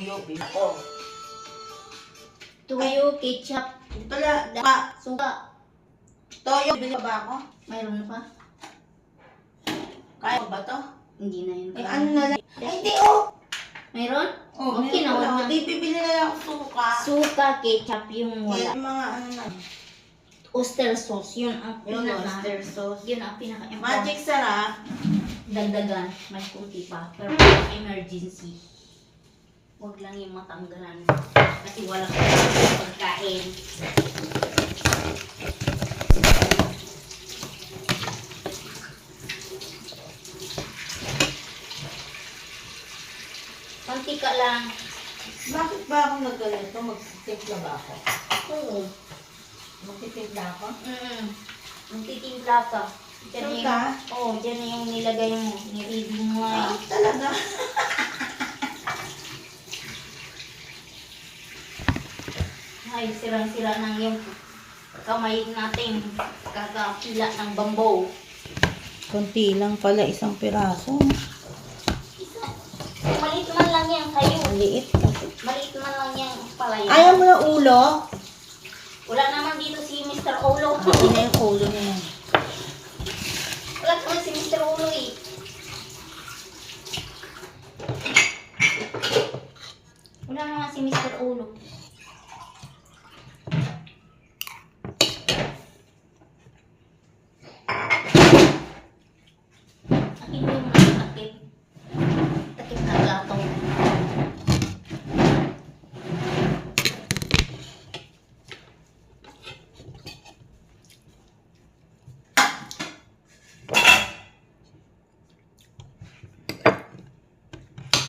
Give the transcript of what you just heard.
Tuyo, biko. Tuyo, ketchup, Ito lang. suka. Toyo, bili ba ako? Mayroon pa? Kaya ba to? Hindi na yun. Eh, ano na lang? Ay, hindi, oh! Mayroon? Oh, Okay na, meron wala. lang. Di, bibili na lang ako suka. Suka, ketchup, yung Kaya wala. yung mga ano na. Oyster sauce, yun ang Yung pinaka. oyster sauce. Yun ang pinaka. Magic sarap. Dagdagan, may kunti pa. Pero emergency. Huwag lang yung matanggalan. Kasi wala ka pagkain. Mantika lang. Bakit ba ako nagganito? Magtitimpla ba ako? Oo. Magtitimpla ako? Magtitimpla ka. Diyan Sure na ka? Oo, dyan na yung nilagay mo. Niready mo nga. Ah, talaga? Ay, sirang-sira ng yung kamay natin. Kakapila ng bambaw. Kunti lang pala, isang piraso. Maliit man lang yan kayo. Maliit. Maliit man lang yan pala yan. Ayaw mo ng ulo? Wala naman dito si Mr. Olo. Hindi na yung ulo na yan. Wala naman si Mr. Olo eh. Wala naman si Mr. Olo.